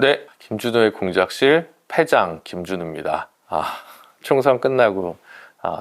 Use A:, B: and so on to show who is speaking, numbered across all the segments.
A: 네, 김준호의 공작실 패장 김준호입니다. 총선 끝나고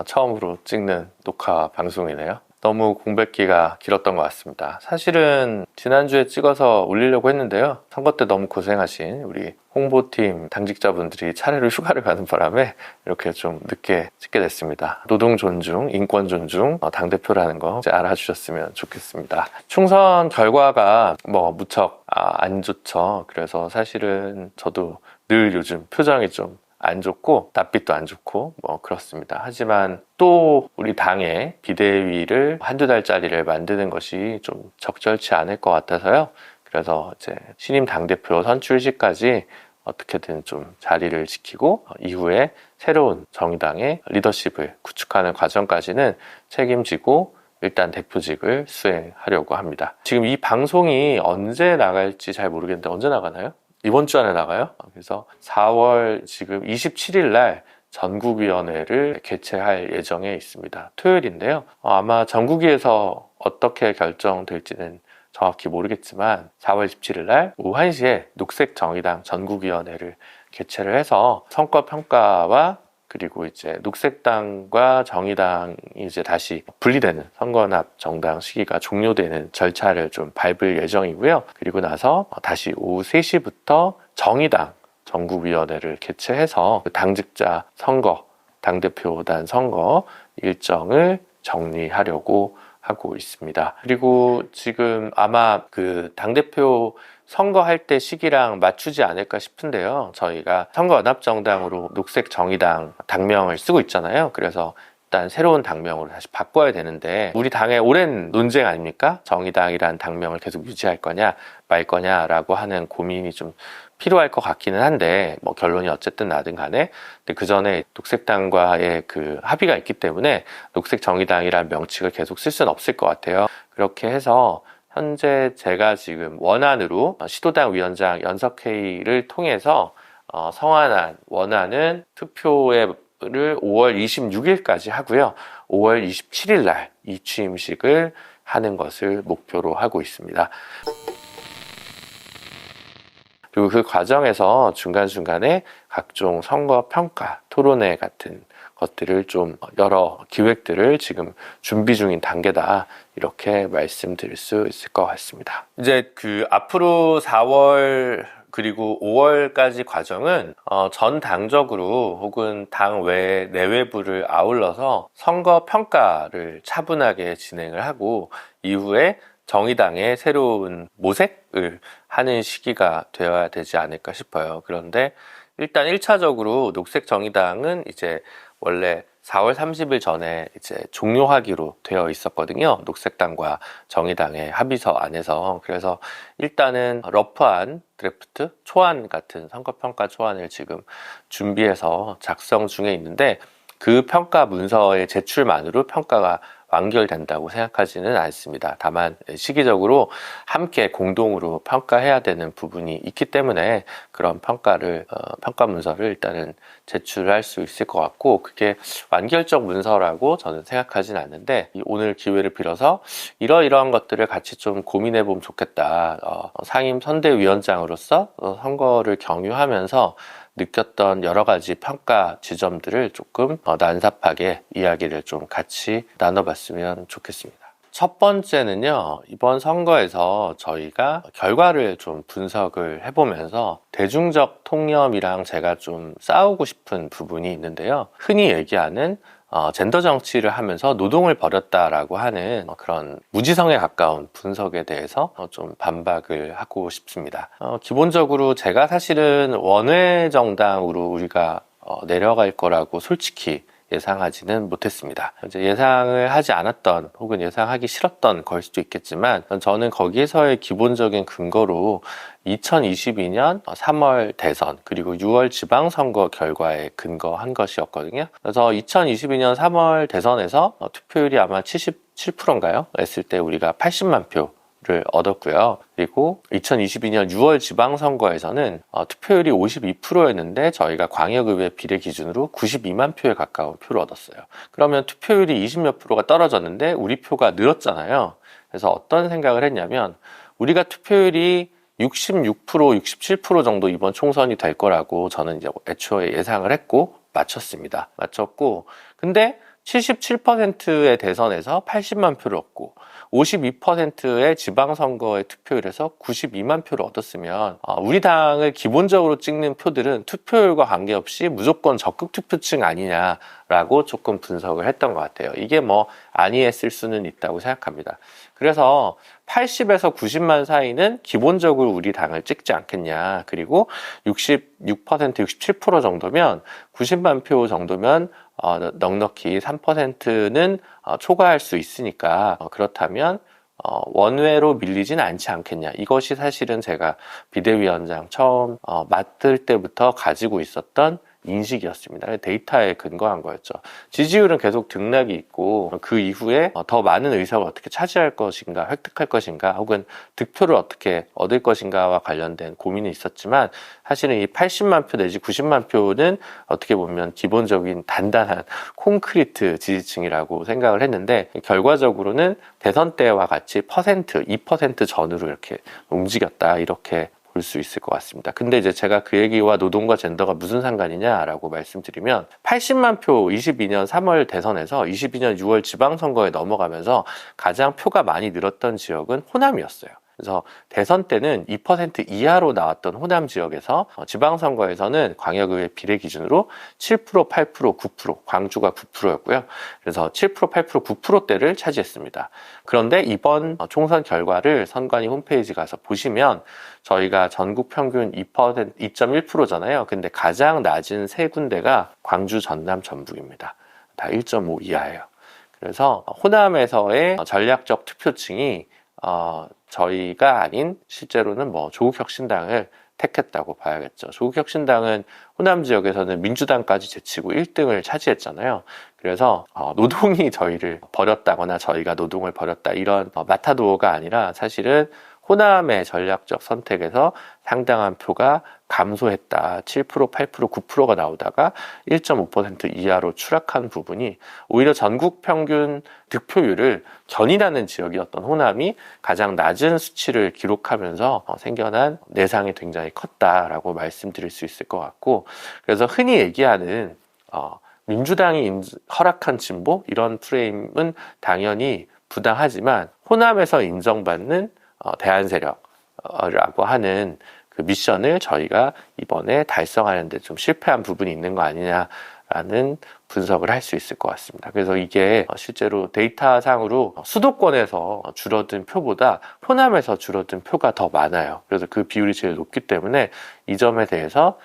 A: 처음으로 찍는 녹화 방송이네요. 너무 공백기가 길었던 것 같습니다. 사실은 지난주에 찍어서 올리려고 했는데요. 선거 때 너무 고생하신 우리 홍보팀 당직자분들이 차례로 휴가를 가는 바람에 이렇게 좀 늦게 찍게 됐습니다. 노동 존중, 인권 존중, 당대표라는 거 이제 알아주셨으면 좋겠습니다. 총선 결과가 무척 안 좋죠. 그래서 사실은 저도 늘 요즘 표정이 좀 안 좋고 낯빛도 안 좋고 그렇습니다. 하지만 또 우리 당의 비대위를 한두 달짜리를 만드는 것이 좀 적절치 않을 것 같아서요. 그래서 이제 신임 당대표 선출시까지 어떻게든 좀 자리를 지키고 이후에 새로운 정의당의 리더십을 구축하는 과정까지는 책임지고 일단 대표직을 수행하려고 합니다. 지금 이 방송이 언제 나갈지 잘 모르겠는데 언제 나가나요? 이번 주 안에 나가요. 그래서 4월 지금 27일 날 전국위원회를 개최할 예정에 있습니다. 토요일인데요. 아마 전국위에서 어떻게 결정될지는 정확히 모르겠지만 4월 27일 날 오후 1시에 녹색정의당 전국위원회를 개최를 해서 선거평가와 그리고 이제 녹색당과 정의당이 이제 다시 분리되는 선거납 정당 시기가 종료되는 절차를 좀 밟을 예정이고요. 그리고 나서 다시 오후 3시부터 정의당 전국위원회를 개최해서 당직자 선거, 당대표단 선거 일정을 정리하려고 하고 있습니다. 그리고 지금 아마 그 당대표 선거할 때 시기랑 맞추지 않을까 싶은데요. 저희가 선거연합정당으로 녹색정의당 당명을 쓰고 있잖아요. 그래서 일단 새로운 당명으로 다시 바꿔야 되는데 우리 당의 오랜 논쟁 아닙니까? 정의당이라는 당명을 계속 유지할 거냐 말 거냐라고 하는 고민이 좀 필요할 것 같기는 한데 결론이 어쨌든 나든 간에 근데 그 전에 녹색당과의 그 합의가 있기 때문에 녹색정의당이라는 명칭을 계속 쓸 수는 없을 것 같아요. 그렇게 해서 현재 제가 지금 원안으로 시도당 위원장 연석회의를 통해서 성안한 원안은 투표를 5월 26일까지 하고요. 5월 27일 날 이 취임식을 하는 것을 목표로 하고 있습니다. 그리고 그 과정에서 중간중간에 각종 선거 평가, 토론회 같은 것들을 좀 여러 기획들을 지금 준비 중인 단계다 이렇게 말씀드릴 수 있을 것 같습니다. 이제 그 앞으로 4월 그리고 5월까지 과정은 전 당적으로 혹은 당 외 내외부를 아울러서 선거 평가를 차분하게 진행을 하고 이후에 정의당의 새로운 모색을 하는 시기가 되어야 되지 않을까 싶어요. 그런데 일단 1차적으로 녹색정의당은 이제 원래 4월 30일 전에 이제 종료하기로 되어 있었거든요. 녹색당과 정의당의 합의서 안에서. 그래서 일단은 러프한 드래프트, 초안 같은 선거평가 초안을 지금 준비해서 작성 중에 있는데 그 평가 문서의 제출만으로 평가가 완결된다고 생각하지는 않습니다. 다만 시기적으로 함께 공동으로 평가해야 되는 부분이 있기 때문에 그런 평가 문서를 일단은 제출할 수 있을 것 같고 그게 완결적 문서라고 저는 생각하지는 않는데 오늘 기회를 빌어서 이러이러한 것들을 같이 좀 고민해 보면 좋겠다. 상임 선대위원장으로서 선거를 경유하면서 느꼈던 여러 가지 평가 지점들을 조금 난삽하게 이야기를 좀 같이 나눠봤으면 좋겠습니다. 첫 번째는요, 이번 선거에서 저희가 결과를 좀 분석을 해보면서 대중적 통념이랑 제가 좀 싸우고 싶은 부분이 있는데요. 흔히 얘기하는 젠더 정치를 하면서 노동을 버렸다라고 하는 그런 무지성에 가까운 분석에 대해서 좀 반박을 하고 싶습니다. 기본적으로 제가 사실은 원외 정당으로 우리가 내려갈 거라고 솔직히 예상하지는 못했습니다. 이제 예상을 하지 않았던 혹은 예상하기 싫었던 걸 수도 있겠지만 저는 거기에서의 기본적인 근거로 2022년 3월 대선 그리고 6월 지방선거 결과에 근거한 것이었거든요. 그래서 2022년 3월 대선에서 투표율이 아마 77%인가요? 했을 때 우리가 80만 표를 얻었고요. 그리고 2022년 6월 지방선거에서는 투표율이 52%였는데 저희가 광역의회 비례 기준으로 92만 표에 가까운 표를 얻었어요. 그러면 투표율이 20몇 프로가 떨어졌는데 우리 표가 늘었잖아요. 그래서 어떤 생각을 했냐면 우리가 투표율이 66%, 67% 정도 이번 총선이 될 거라고 저는 이제 애초에 예상을 했고 맞췄고, 근데 77%의 대선에서 80만 표를 얻고 52%의 지방선거의 투표율에서 92만 표를 얻었으면 우리 당을 기본적으로 찍는 표들은 투표율과 관계없이 무조건 적극 투표층 아니냐라고 조금 분석을 했던 것 같아요. 이게 뭐 아니했을 수는 있다고 생각합니다. 그래서 80에서 90만 사이는 기본적으로 우리 당을 찍지 않겠냐. 그리고 66%, 67% 정도면 90만 표 정도면 넉넉히 3%는 초과할 수 있으니까 그렇다면 원외로 밀리진 않지 않겠냐. 이것이 사실은 제가 비대위원장 처음 맡을 때부터 가지고 있었던 인식이었습니다. 데이터에 근거한 거였죠. 지지율은 계속 등락이 있고 그 이후에 더 많은 의석을 어떻게 차지할 것인가, 획득할 것인가, 혹은 득표를 어떻게 얻을 것인가와 관련된 고민이 있었지만 사실은 이 80만 표 내지 90만 표는 어떻게 보면 기본적인 단단한 콘크리트 지지층이라고 생각을 했는데 결과적으로는 대선 때와 같이 2% 전후로 이렇게 움직였다, 이렇게 볼 수 있을 것 같습니다. 근데 이제 제가 그 얘기와 노동과 젠더가 무슨 상관이냐라고 말씀드리면 80만 표 22년 3월 대선에서 22년 6월 지방선거에 넘어가면서 가장 표가 많이 늘었던 지역은 호남이었어요. 그래서 대선 때는 2% 이하로 나왔던 호남 지역에서 지방선거에서는 광역의회 비례 기준으로 7%, 8%, 9%, 광주가 9%였고요. 그래서 7%, 8%, 9%대를 차지했습니다. 그런데 이번 총선 결과를 선관위 홈페이지 가서 보시면 저희가 전국 평균 2.1%잖아요. 근데 가장 낮은 세 군데가 광주, 전남, 전북입니다. 다 1.5 이하예요. 그래서 호남에서의 전략적 투표층이 저희가 아닌 실제로는 조국혁신당을 택했다고 봐야겠죠. 조국혁신당은 호남 지역에서는 민주당까지 제치고 1등을 차지했잖아요. 그래서 노동이 저희를 버렸다거나 저희가 노동을 버렸다, 이런 마타도어가 아니라 사실은 호남의 전략적 선택에서 상당한 표가 감소했다. 7%, 8%, 9%가 나오다가 1.5% 이하로 추락한 부분이 오히려 전국 평균 득표율을 견인하는 지역이었던 호남이 가장 낮은 수치를 기록하면서 생겨난 내상이 굉장히 컸다라고 말씀드릴 수 있을 것 같고, 그래서 흔히 얘기하는 민주당이 허락한 진보, 이런 프레임은 당연히 부당하지만 호남에서 인정받는 대안세력이라고 하는 그 미션을 저희가 이번에 달성하는 데 좀 실패한 부분이 있는 거 아니냐라는 분석을 할 수 있을 것 같습니다. 그래서 이게 실제로 데이터상으로 수도권에서 줄어든 표보다 호남에서 줄어든 표가 더 많아요. 그래서 그 비율이 제일 높기 때문에 이 점에 대해서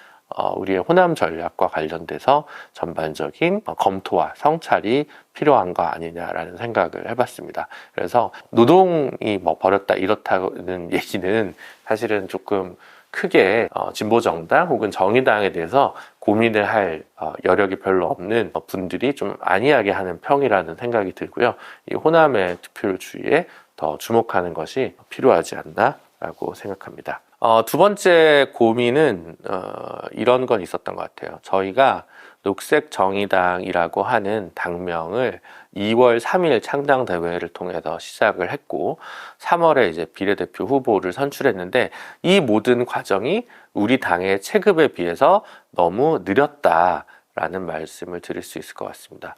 A: 우리의 호남 전략과 관련돼서 전반적인 검토와 성찰이 필요한 거 아니냐라는 생각을 해봤습니다. 그래서 노동이 버렸다 이렇다는 얘기는 사실은 조금 크게 진보정당 혹은 정의당에 대해서 고민을 할 여력이 별로 없는 분들이 좀 안이하게 하는 평이라는 생각이 들고요. 이 호남의 투표율 주의에 더 주목하는 것이 필요하지 않나라고 생각합니다. 두 번째 고민은 이런 건 있었던 것 같아요. 저희가 녹색정의당이라고 하는 당명을 2월 3일 창당대회를 통해서 시작을 했고 3월에 이제 비례대표 후보를 선출했는데 이 모든 과정이 우리 당의 체급에 비해서 너무 느렸다라는 말씀을 드릴 수 있을 것 같습니다.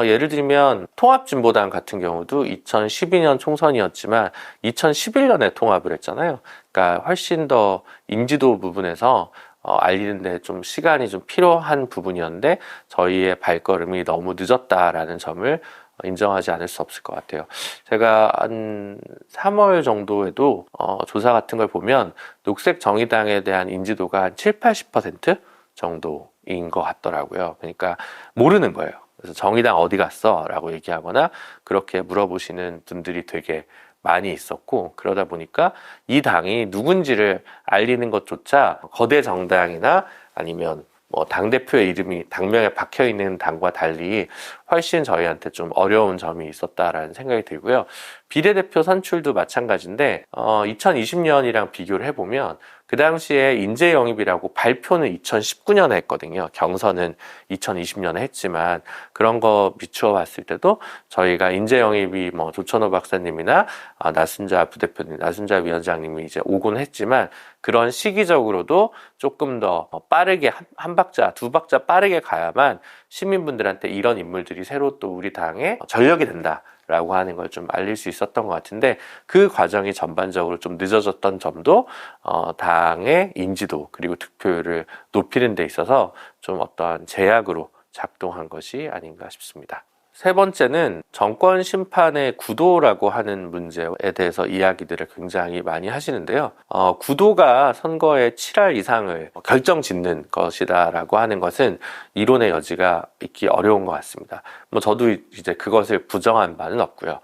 A: 예를 들면 통합진보당 같은 경우도 2012년 총선이었지만 2011년에 통합을 했잖아요. 그러니까 훨씬 더 인지도 부분에서 알리는데 좀 시간이 좀 필요한 부분이었는데 저희의 발걸음이 너무 늦었다라는 점을 인정하지 않을 수 없을 것 같아요. 제가 한 3월 정도에도 조사 같은 걸 보면 녹색정의당에 대한 인지도가 한 7, 80% 정도인 것 같더라고요. 그러니까 모르는 거예요. 그래서 정의당 어디 갔어? 라고 얘기하거나 그렇게 물어보시는 분들이 되게 많이 있었고, 그러다 보니까 이 당이 누군지를 알리는 것조차 거대 정당이나 아니면 당대표의 이름이 당명에 박혀있는 당과 달리 훨씬 저희한테 좀 어려운 점이 있었다라는 생각이 들고요. 비례대표 선출도 마찬가지인데 2020년이랑 비교를 해보면 그 당시에 인재 영입이라고 발표는 2019년에 했거든요. 경선은 2020년에 했지만 그런 거 비추어 봤을 때도 저희가 인재 영입이 뭐 조천호 박사님이나 나순자 부대표님, 나순자 위원장님이 이제 오곤 했지만 그런 시기적으로도 조금 더 빠르게 한 박자, 두 박자 빠르게 가야만 시민분들한테 이런 인물들이 새로 또 우리 당에 전력이 된다라고 하는 걸 좀 알릴 수 있었던 것 같은데 그 과정이 전반적으로 좀 늦어졌던 점도 당의 인지도 그리고 득표율을 높이는 데 있어서 좀 어떠한 제약으로 작동한 것이 아닌가 싶습니다. 세 번째는 정권 심판의 구도라고 하는 문제에 대해서 이야기들을 굉장히 많이 하시는데요. 구도가 선거의 7할 이상을 결정짓는 것이다라고 하는 것은 이론의 여지가 있기 어려운 것 같습니다. 뭐 저도 이제 그것을 부정한 바는 없고요.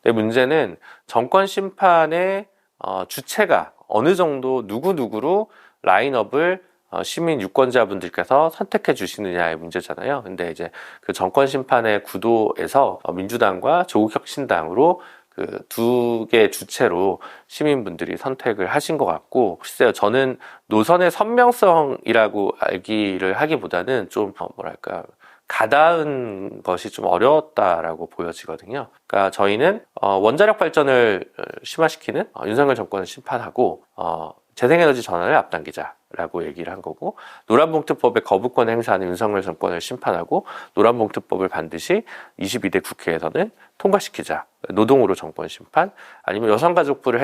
A: 근데 문제는 정권 심판의 주체가 어느 정도 누구누구로 라인업을 시민 유권자분들께서 선택해 주시느냐의 문제잖아요. 근데 이제 그 정권 심판의 구도에서 민주당과 조국혁신당으로 그 두 개의 주체로 시민분들이 선택을 하신 것 같고, 글쎄요, 저는 노선의 선명성이라고 알기를 하기보다는 좀 뭐랄까 가다운 것이 좀 어려웠다라고 보여지거든요. 그러니까 저희는 원자력 발전을 심화시키는 윤석열 정권을 심판하고 재생에너지 전환을 앞당기자라고 얘기를 한 거고, 노란봉투법의 거부권 행사하는 윤석열 정권을 심판하고 노란봉투법을 반드시 22대 국회에서는 통과시키자. 노동으로 정권 심판, 아니면 여성가족부를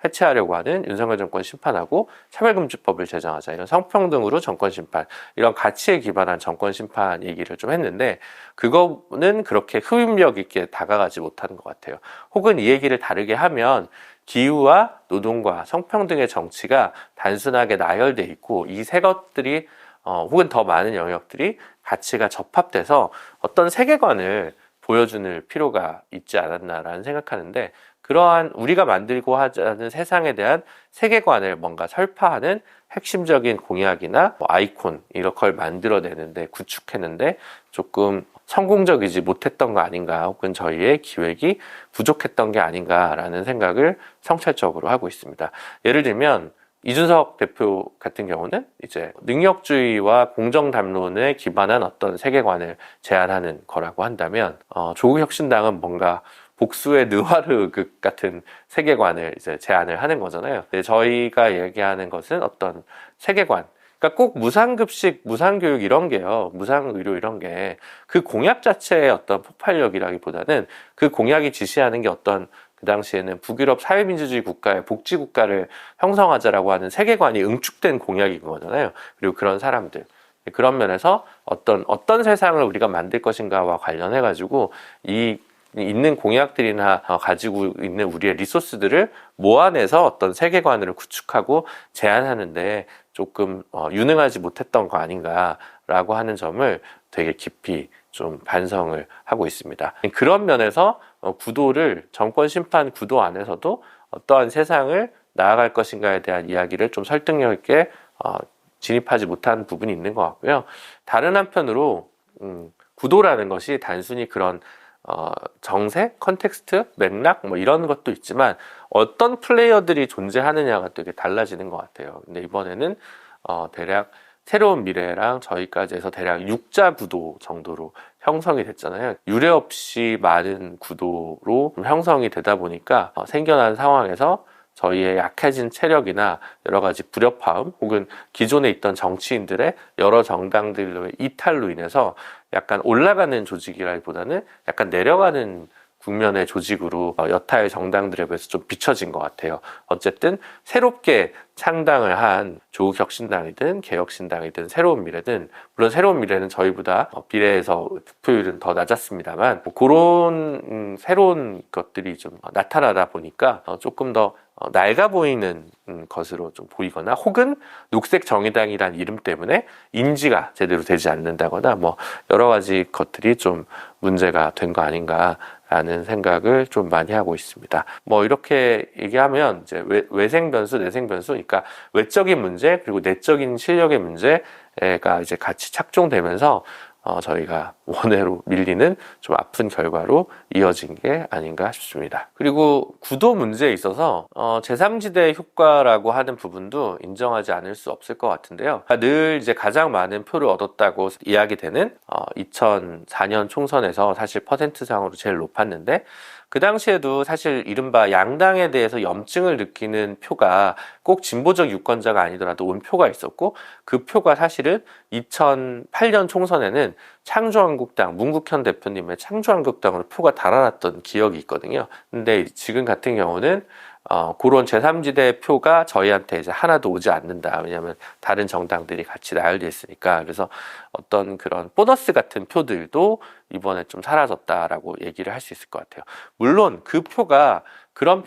A: 해체하려고 하는 윤석열 정권 심판하고 차별금지법을 제정하자. 이런 성평등으로 정권 심판, 이런 가치에 기반한 정권 심판 얘기를 좀 했는데 그거는 그렇게 흡입력 있게 다가가지 못하는 것 같아요. 혹은 이 얘기를 다르게 하면 기후와 노동과 성평등의 정치가 단순하게 나열돼 있고 이 세 것들이 혹은 더 많은 영역들이 가치가 접합돼서 어떤 세계관을 보여주는 필요가 있지 않았나라는 생각하는데, 그러한 우리가 만들고 하자는 세상에 대한 세계관을 뭔가 설파하는 핵심적인 공약이나 아이콘 이런 걸 만들어내는데, 구축했는데 조금 성공적이지 못했던 거 아닌가, 혹은 저희의 기획이 부족했던 게 아닌가라는 생각을 성찰적으로 하고 있습니다. 예를 들면 이준석 대표 같은 경우는 이제 능력주의와 공정담론에 기반한 어떤 세계관을 제안하는 거라고 한다면, 조국혁신당은 뭔가 복수의 느와르극 같은 세계관을 이제 제안을 하는 거잖아요. 근데 저희가 얘기하는 것은 어떤 세계관, 그러니까 꼭 무상급식, 무상교육 이런 게요, 무상의료 이런 게 그 공약 자체의 어떤 폭발력이라기보다는 그 공약이 지시하는 게 어떤 그 당시에는 북유럽 사회민주주의 국가의 복지국가를 형성하자라고 하는 세계관이 응축된 공약인 거잖아요. 그리고 그런 사람들, 그런 면에서 어떤 세상을 우리가 만들 것인가와 관련해가지고 이 있는 공약들이나 가지고 있는 우리의 리소스들을 모아내서 어떤 세계관을 구축하고 제안하는데 조금 유능하지 못했던 거 아닌가라고 하는 점을 되게 깊이 좀 반성을 하고 있습니다. 그런 면에서 구도를, 정권 심판 구도 안에서도 어떠한 세상을 나아갈 것인가에 대한 이야기를 좀 설득력 있게 진입하지 못한 부분이 있는 것 같고요. 다른 한편으로 구도라는 것이 단순히 그런 정세, 컨텍스트, 맥락 뭐 이런 것도 있지만 어떤 플레이어들이 존재하느냐가 되게 달라지는 것 같아요. 근데 이번에는 대략 새로운 미래랑 저희까지 해서 대략 6자 구도 정도로 형성이 됐잖아요. 유례 없이 많은 구도로 형성이 되다 보니까 생겨난 상황에서 저희의 약해진 체력이나 여러 가지 불협화음, 혹은 기존에 있던 정치인들의 여러 정당들의 이탈로 인해서 약간 올라가는 조직이라기보다는 약간 내려가는 국면의 조직으로 여타의 정당들에 비해서 좀 비춰진 것 같아요. 어쨌든 새롭게 창당을 한 조국혁신당이든 개혁신당이든 새로운 미래든, 물론 새로운 미래는 저희보다 비례해서 득표율은 더 낮았습니다만 그런 새로운 것들이 좀 나타나다 보니까 조금 더 낡아 보이는 것으로 좀 보이거나, 혹은 녹색정의당이란 이름 때문에 인지가 제대로 되지 않는다거나 뭐 여러 가지 것들이 좀 문제가 된 거 아닌가 라는 생각을 좀 많이 하고 있습니다. 뭐 이렇게 얘기하면 이제 외생 변수, 내생 변수, 그러니까 외적인 문제 그리고 내적인 실력의 문제가 이제 같이 착종되면서 저희가 원외로 밀리는 좀 아픈 결과로 이어진 게 아닌가 싶습니다. 그리고 구도 문제에 있어서 제3지대 효과라고 하는 부분도 인정하지 않을 수 없을 것 같은데요. 늘 이제 가장 많은 표를 얻었다고 이야기되는 2004년 총선에서 사실 퍼센트상으로 제일 높았는데, 그 당시에도 사실 이른바 양당에 대해서 염증을 느끼는 표가 꼭 진보적 유권자가 아니더라도 온 표가 있었고, 그 표가 사실은 2008년 총선에는 창조한국당, 문국현 대표님의 창조한국당으로 표가 달아났던 기억이 있거든요. 근데 지금 같은 경우는 그런 제3지대 표가 저희한테 이제 하나도 오지 않는다. 왜냐하면 다른 정당들이 같이 나열돼 있으니까. 그래서 어떤 그런 보너스 같은 표들도 이번에 좀 사라졌다라고 얘기를 할 수 있을 것 같아요. 물론 그 표가, 그런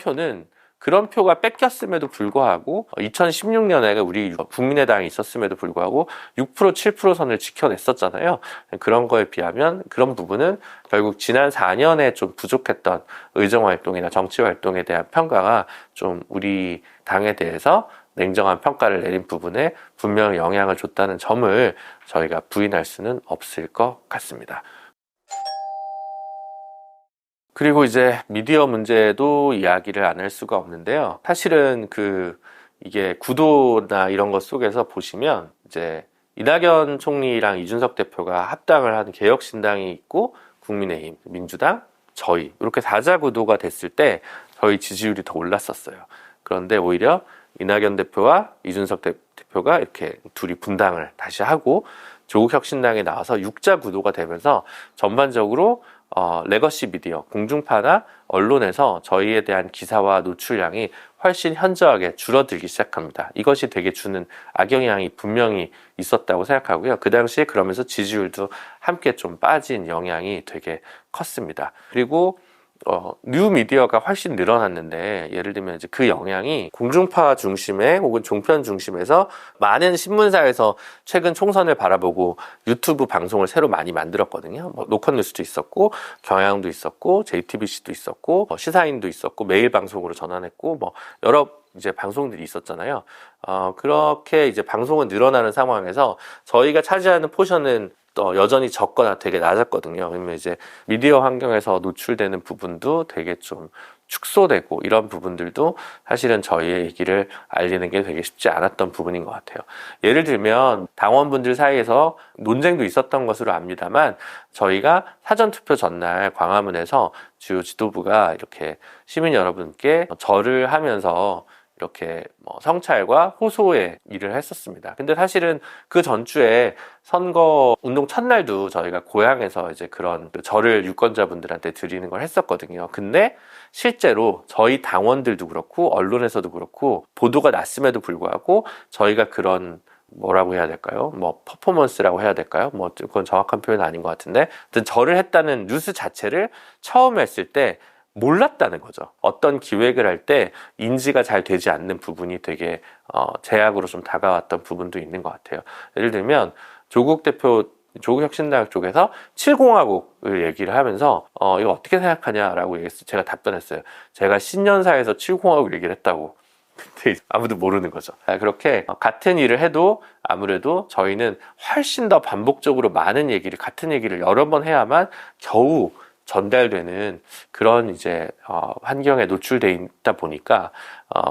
A: 표가 뺏겼음에도 불구하고 2016년에 우리 국민의당이 있었음에도 불구하고 6% 7% 선을 지켜냈었잖아요. 그런 거에 비하면 그런 부분은 결국 지난 4년에 좀 부족했던 의정활동이나 정치활동에 대한 평가가 좀 우리 당에 대해서 냉정한 평가를 내린 부분에 분명히 영향을 줬다는 점을 저희가 부인할 수는 없을 것 같습니다. 그리고 이제 미디어 문제도 이야기를 안 할 수가 없는데요. 사실은 이게 구도나 이런 것 속에서 보시면 이제 이낙연 총리랑 이준석 대표가 합당을 한 개혁신당이 있고 국민의힘, 민주당, 저희 이렇게 다자 구도가 됐을 때 저희 지지율이 더 올랐었어요. 그런데 오히려 이낙연 대표와 이준석 대표가 이렇게 둘이 분당을 다시 하고 조국혁신당에 나와서 육자 구도가 되면서 전반적으로 레거시 미디어, 공중파나 언론에서 저희에 대한 기사와 노출량이 훨씬 현저하게 줄어들기 시작합니다. 이것이 되게 주는 악영향이 분명히 있었다고 생각하고요. 그 당시에 그러면서 지지율도 함께 좀 빠진 영향이 되게 컸습니다. 그리고 뉴 미디어가 훨씬 늘어났는데, 예를 들면 이제 그 영향이 공중파 중심의 혹은 종편 중심에서 많은 신문사에서 최근 총선을 바라보고 유튜브 방송을 새로 많이 만들었거든요. 노컷뉴스도 있었고, 경향도 있었고, JTBC도 있었고, 시사인도 있었고, 매일 방송으로 전환했고, 여러 이제 방송들이 있었잖아요. 그렇게 이제 방송은 늘어나는 상황에서 저희가 차지하는 포션은 여전히 적거나 되게 낮았거든요. 그러면 이제 미디어 환경에서 노출되는 부분도 되게 좀 축소되고, 이런 부분들도 사실은 저희의 얘기를 알리는 게 되게 쉽지 않았던 부분인 것 같아요. 예를 들면 당원분들 사이에서 논쟁도 있었던 것으로 압니다만, 저희가 사전투표 전날 광화문에서 주요 지도부가 이렇게 시민 여러분께 절을 하면서 이렇게 성찰과 호소의 일을 했었습니다. 근데 사실은 그 전주에 선거 운동 첫날도 저희가 고향에서 이제 그런 절을 유권자분들한테 드리는 걸 했었거든요. 근데 실제로 저희 당원들도 그렇고 언론에서도 그렇고 보도가 났음에도 불구하고 저희가 그런, 뭐라고 해야 될까요? 퍼포먼스라고 해야 될까요? 그건 정확한 표현은 아닌 것 같은데, 하여튼 절을 했다는 뉴스 자체를 처음 했을 때 몰랐다는 거죠. 어떤 기획을 할 때 인지가 잘 되지 않는 부분이 되게 제약으로 좀 다가왔던 부분도 있는 것 같아요. 예를 들면 조국혁신당 쪽에서 7공화국을 얘기를 하면서 이거 어떻게 생각하냐라고 제가 답변했어요. 제가 신년사에서 7공화국 얘기를 했다고. 근데 아무도 모르는 거죠. 그렇게 같은 일을 해도 아무래도 저희는 훨씬 더 반복적으로 같은 얘기를 여러 번 해야만 겨우 전달되는 그런 이제 환경에 노출돼 있다 보니까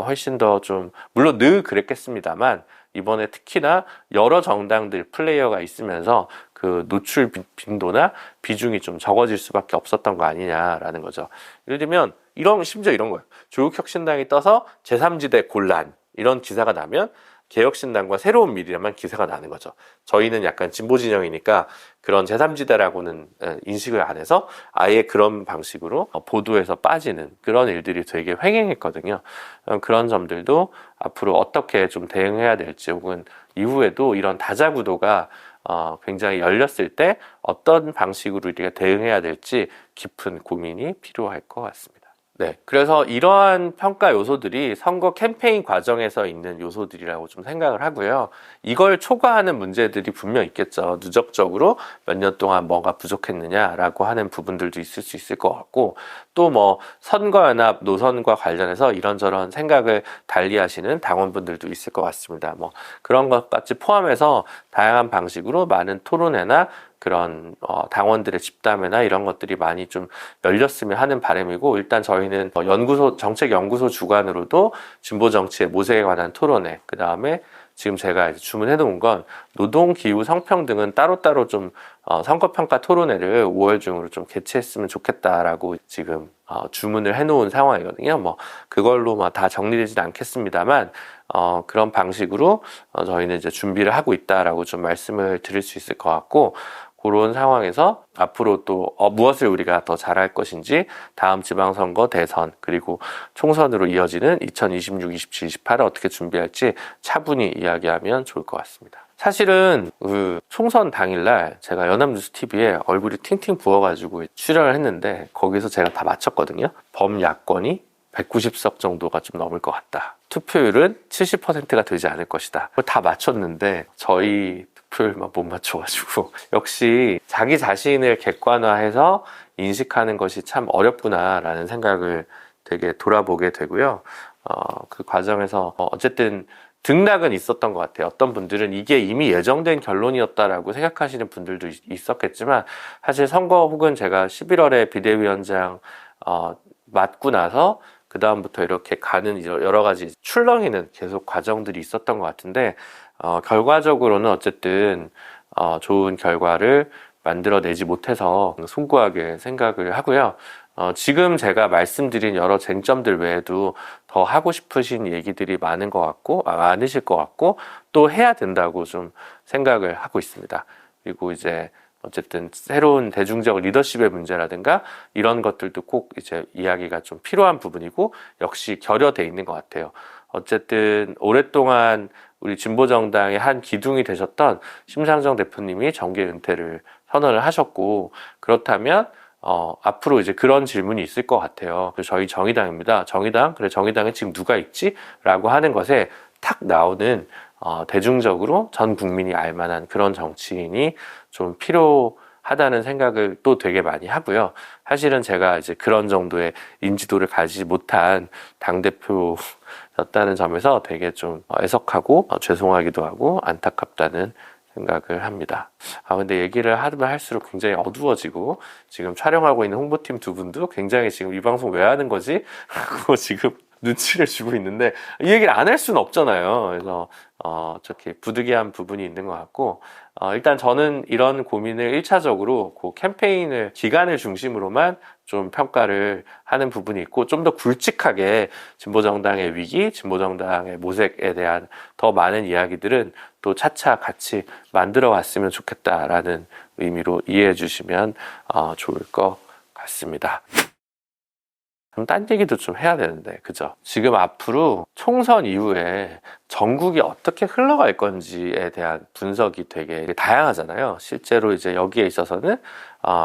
A: 훨씬 더 좀, 물론 늘 그랬겠습니다만 이번에 특히나 여러 정당들 플레이어가 있으면서 그 노출 빈도나 비중이 좀 적어질 수밖에 없었던 거 아니냐라는 거죠. 예를 들면 심지어 이런 거예요. 조국혁신당이 떠서 제3지대 곤란, 이런 기사가 나면 개혁신당과 새로운 미래만 기사가 나는 거죠. 저희는 약간 진보 진영이니까 그런 제3지대라고는 인식을 안 해서 아예 그런 방식으로 보도에서 빠지는 그런 일들이 되게 횡행했거든요. 그런 점들도 앞으로 어떻게 좀 대응해야 될지, 혹은 이후에도 이런 다자구도가 굉장히 열렸을 때 어떤 방식으로 우리가 대응해야 될지 깊은 고민이 필요할 것 같습니다. 네, 그래서 이러한 평가 요소들이 선거 캠페인 과정에서 있는 요소들이라고 좀 생각을 하고요. 이걸 초과하는 문제들이 분명 있겠죠. 누적적으로 몇 년 동안 뭐가 부족했느냐라고 하는 부분들도 있을 수 있을 것 같고, 또 선거연합 노선과 관련해서 이런저런 생각을 달리하시는 당원분들도 있을 것 같습니다. 그런 것까지 포함해서 다양한 방식으로 많은 토론회나 그런 당원들의 집담회나 이런 것들이 많이 좀 열렸으면 하는 바람이고, 일단 저희는 정책연구소 주관으로도 진보 정치의 모색에 관한 토론회, 그 다음에 지금 제가 이제 주문해 놓은 건 노동, 기후, 성평등은 따로따로 좀 선거평가 토론회를 5월 중으로 좀 개최했으면 좋겠다라고 지금 주문을 해 놓은 상황이거든요. 뭐 그걸로 다 정리되진 않겠습니다만 그런 방식으로 저희는 이제 준비를 하고 있다라고 좀 말씀을 드릴 수 있을 것 같고, 그런 상황에서 앞으로 또 무엇을 우리가 더 잘할 것인지, 다음 지방선거, 대선, 그리고 총선으로 이어지는 2026, 27, 28을 어떻게 준비할지 차분히 이야기하면 좋을 것 같습니다. 사실은 그 총선 당일날 제가 연합뉴스TV에 얼굴이 팅팅 부어가지고 출연을 했는데, 거기서 제가 다 맞췄거든요. 범야권이 190석 정도가 좀 넘을 것 같다. 투표율은 70%가 되지 않을 것이다. 다 맞췄는데 저희 투표율만 못 맞춰가지고 역시 자기 자신을 객관화해서 인식하는 것이 참 어렵구나라는 생각을 되게 돌아보게 되고요. 그 과정에서 어쨌든 등락은 있었던 것 같아요. 어떤 분들은 이게 이미 예정된 결론이었다라고 생각하시는 분들도 있었겠지만, 사실 선거 혹은 제가 11월에 비대위원장 맡고 나서 그 다음부터 이렇게 가는 여러 가지 출렁이는 계속 과정들이 있었던 것 같은데, 결과적으로는 어쨌든 좋은 결과를 만들어내지 못해서 송구하게 생각을 하고요. 지금 제가 말씀드린 여러 쟁점들 외에도 더 하고 싶으신 얘기들이 많은 것 같고, 많으실 것 같고, 또 해야 된다고 좀 생각을 하고 있습니다. 그리고 이제 어쨌든 새로운 대중적 리더십의 문제라든가 이런 것들도 꼭 이제 이야기가 좀 필요한 부분이고, 역시 결여돼 있는 것 같아요. 어쨌든 오랫동안 우리 진보정당의 한 기둥이 되셨던 심상정 대표님이 정계 은퇴를 선언을 하셨고, 그렇다면 앞으로 이제 그런 질문이 있을 것 같아요. 저희 정의당입니다. 그래 정의당에 지금 누가 있지? 라고 하는 것에 탁 나오는 대중적으로 전 국민이 알만한 그런 정치인이 좀 필요하다는 생각을 또 되게 많이 하고요. 사실은 제가 이제 그런 정도의 인지도를 가지지 못한 당대표였다는 점에서 되게 좀 애석하고 죄송하기도 하고 안타깝다는 생각을 합니다. 근데 얘기를 하면 할수록 굉장히 어두워지고, 지금 촬영하고 있는 홍보팀 두 분도 굉장히 지금 이 방송 왜 하는 거지? 하고 지금 눈치를 주고 있는데, 이 얘기를 안 할 수는 없잖아요. 그래서 저렇게 부득이한 부분이 있는 것 같고, 일단 저는 이런 고민을 1차적으로 그 캠페인을 기간을 중심으로만 좀 평가를 하는 부분이 있고, 좀 더 굵직하게 진보정당의 위기, 진보정당의 모색에 대한 더 많은 이야기들은 또 차차 같이 만들어 왔으면 좋겠다라는 의미로 이해해 주시면 좋을 것 같습니다. 딴 얘기도 좀 해야 되는데, 그죠? 지금 앞으로 총선 이후에 전국이 어떻게 흘러갈 건지에 대한 분석이 되게 다양하잖아요. 실제로 이제 여기에 있어서는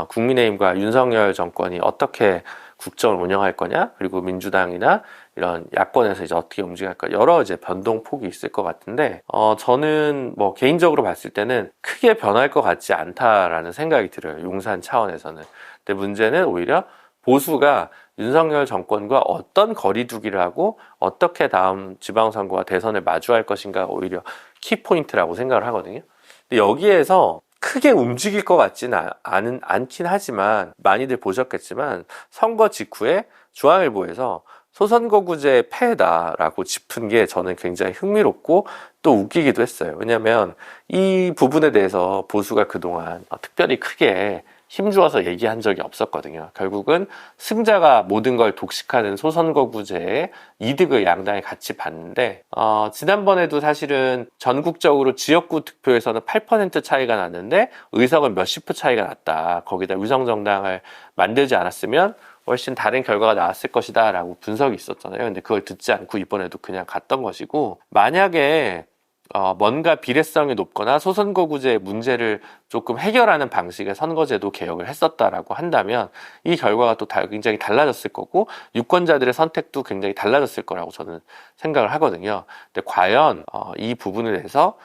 A: 국민의힘과 윤석열 정권이 어떻게 국정을 운영할 거냐, 그리고 민주당이나 이런 야권에서 이제 어떻게 움직일 거냐, 여러 이제 변동폭이 있을 것 같은데, 저는 뭐 개인적으로 봤을 때는 크게 변할 것 같지 않다라는 생각이 들어요. 용산 차원에서는. 근데 문제는 오히려 보수가 윤석열 정권과 어떤 거리두기를 하고 어떻게 다음 지방선거와 대선을 마주할 것인가 오히려 키포인트라고 생각을 하거든요. 근데 여기에서 크게 움직일 것 같지는 않긴 하지만, 많이들 보셨겠지만 선거 직후에 중앙일보에서 소선거구제 폐해다라고 짚은 게 저는 굉장히 흥미롭고 또 웃기기도 했어요. 왜냐하면 이 부분에 대해서 보수가 그동안 특별히 크게 힘주어서 얘기한 적이 없었거든요. 결국은 승자가 모든 걸 독식하는 소선거구제의 이득을 양당이 같이 봤는데, 지난번에도 사실은 전국적으로 지역구 득표에서는 8% 차이가 났는데 의석은 몇십 표 차이가 났다. 거기다 위성정당을 만들지 않았으면 훨씬 다른 결과가 나왔을 것이다 라고 분석이 있었잖아요. 근데 그걸 듣지 않고 이번에도 그냥 갔던 것이고, 만약에 뭔가 비례성이 높거나 소선거구제의 문제를 조금 해결하는 방식의 선거제도 개혁을 했었다라고 한다면 이 결과가 또 굉장히 달라졌을 거고, 유권자들의 선택도 굉장히 달라졌을 거라고 저는 생각을 하거든요. 근데 과연 이 부분에 대해서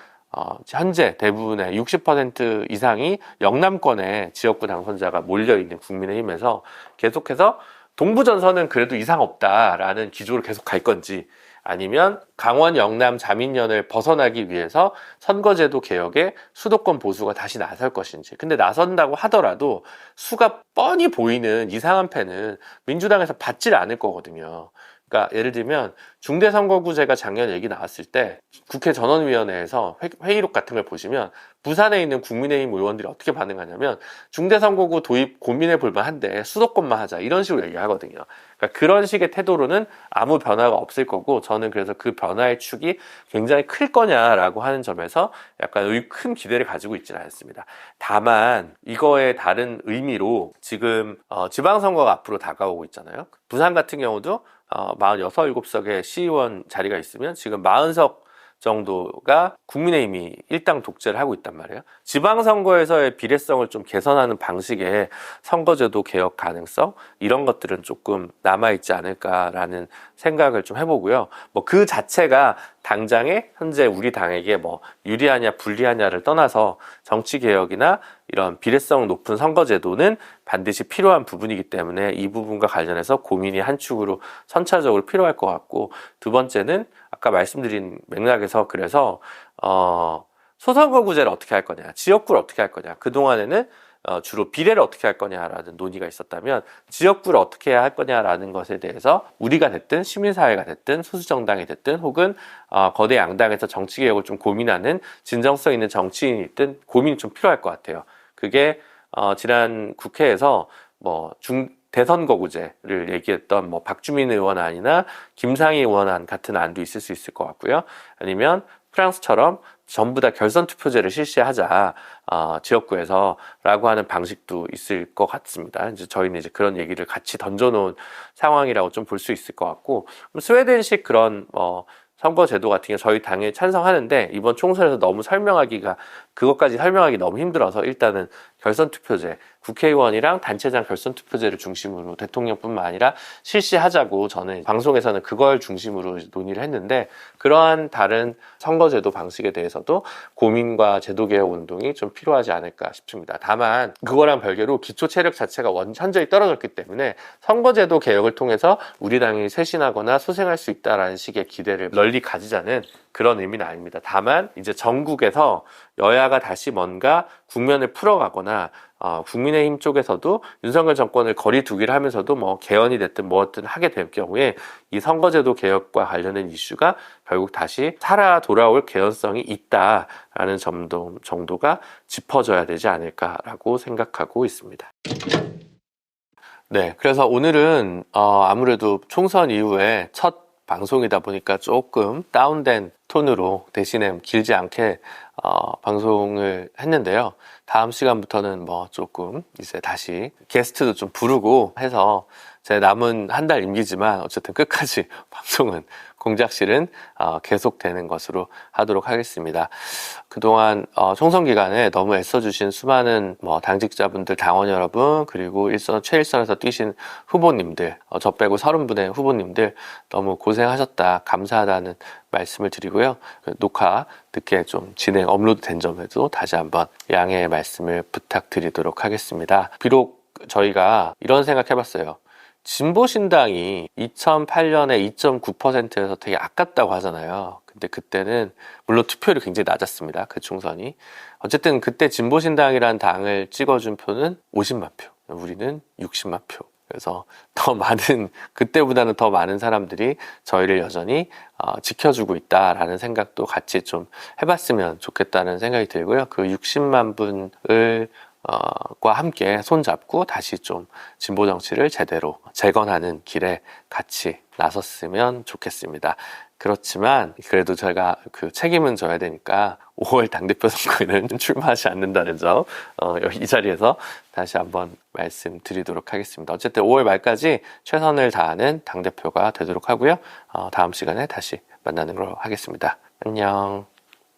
A: 현재 대부분의 60% 이상이 영남권의 지역구 당선자가 몰려있는 국민의힘에서 계속해서 동부전선은 그래도 이상 없다라는 기조로 계속 갈 건지, 아니면 강원 영남 자민련을 벗어나기 위해서 선거제도 개혁에 수도권 보수가 다시 나설 것인지. 근데 나선다고 하더라도 수가 뻔히 보이는 이상한 패는 민주당에서 받질 않을 거거든요. 그러니까 예를 들면 중대선거구제가 작년 얘기 나왔을 때 국회 전원위원회에서 회의록 같은 걸 보시면 부산에 있는 국민의힘 의원들이 어떻게 반응하냐면 중대선거구 도입 고민해 볼 만한데 수도권만 하자 이런 식으로 얘기하거든요. 그러니까 그런 식의 태도로는 아무 변화가 없을 거고, 저는 그래서 그 변화의 축이 굉장히 클 거냐라고 하는 점에서 약간 큰 기대를 가지고 있지는 않습니다. 다만 이거의 다른 의미로 지금 지방선거가 앞으로 다가오고 있잖아요. 부산 같은 경우도 46, 7석의 시의원 자리가 있으면 지금 40석 정도가 국민의힘이 일당 독재를 하고 있단 말이에요. 지방선거에서의 비례성을 좀 개선하는 방식의 선거제도 개혁 가능성, 이런 것들은 조금 남아있지 않을까라는 생각을 좀 해보고요. 뭐 그 자체가 당장에 현재 우리 당에게 뭐 유리하냐 불리하냐를 떠나서 정치개혁이나 이런 비례성 높은 선거제도는 반드시 필요한 부분이기 때문에 이 부분과 관련해서 고민이 한 축으로 선차적으로 필요할 것 같고, 두 번째는 아까 말씀드린 맥락에서 그래서 소선거구제를 어떻게 할 거냐, 지역구를 어떻게 할 거냐, 그동안에는 주로 비례를 어떻게 할 거냐라는 논의가 있었다면 지역구를 어떻게 해야 할 거냐라는 것에 대해서 우리가 됐든 시민사회가 됐든 소수정당이 됐든 혹은 거대 양당에서 정치개혁을 좀 고민하는 진정성 있는 정치인이 있든 고민이 좀 필요할 것 같아요. 그게 지난 국회에서 대선거구제를 얘기했던 박주민 의원 안이나 김상희 의원 안 같은 안도 있을 수 있을 것 같고요. 아니면 프랑스처럼 전부 다 결선 투표제를 실시하자, 지역구에서 라고 하는 방식도 있을 것 같습니다. 이제 저희는 이제 그런 얘기를 같이 던져놓은 상황이라고 좀 볼 수 있을 것 같고, 스웨덴식 그런 선거제도 같은 경우 저희 당에 찬성하는데 이번 총선에서 너무 그것까지 설명하기 너무 힘들어서 일단은 결선투표제, 국회의원이랑 단체장 결선투표제를 중심으로 대통령뿐만 아니라 실시하자고 저는 방송에서는 그걸 중심으로 논의를 했는데, 그러한 다른 선거제도 방식에 대해서도 고민과 제도개혁 운동이 좀 필요하지 않을까 싶습니다. 다만 그거랑 별개로 기초체력 자체가 현저히 떨어졌기 때문에 선거제도 개혁을 통해서 우리 당이 쇄신하거나 소생할 수 있다라는 식의 기대를 널리 가지자는 그런 의미는 아닙니다. 다만 이제 전국에서 여야가 다시 뭔가 국면을 풀어가거나 국민의힘 쪽에서도 윤석열 정권을 거리두기를 하면서도 개헌이 됐든 뭐든 하게 될 경우에 이 선거제도 개혁과 관련된 이슈가 결국 다시 살아 돌아올 개연성이 있다라는 정도가 짚어져야 되지 않을까라고 생각하고 있습니다. 네, 그래서 오늘은 아무래도 총선 이후에 첫 방송이다 보니까 조금 다운된 톤으로, 대신에 길지 않게 방송을 했는데요. 다음 시간부터는 조금 이제 다시 게스트도 좀 부르고 해서 제 남은 한 달 임기지만 어쨌든 끝까지 방송은 공작실은 계속되는 것으로 하도록 하겠습니다. 그동안 총선 기간에 너무 애써주신 수많은 당직자분들, 당원 여러분, 그리고 최일선에서 뛰신 후보님들, 저 빼고 30분의 후보님들 너무 고생하셨다, 감사하다는 말씀을 드리고요. 녹화 늦게 좀 업로드 된 점에도 다시 한번 양해의 말씀을 부탁드리도록 하겠습니다. 비록 저희가 이런 생각 해봤어요. 진보신당이 2008년에 2.9%에서 되게 아깝다고 하잖아요. 근데 그때는 물론 투표율이 굉장히 낮았습니다. 그 총선이. 어쨌든 그때 진보신당이라는 당을 찍어준 표는 50만 표. 우리는 60만 표. 그래서 그때보다는 더 많은 사람들이 저희를 여전히 지켜주고 있다라는 생각도 같이 좀 해봤으면 좋겠다는 생각이 들고요. 그 60만 분을 과 함께 손잡고 다시 좀 진보 정치를 제대로 재건하는 길에 같이 나섰으면 좋겠습니다. 그렇지만 그래도 제가 그 책임은 져야 되니까 5월 당대표 선거에는 출마하지 않는다는 점 이 자리에서 다시 한번 말씀드리도록 하겠습니다. 어쨌든 5월 말까지 최선을 다하는 당대표가 되도록 하고요. 다음 시간에 다시 만나는 걸로 하겠습니다. 안녕.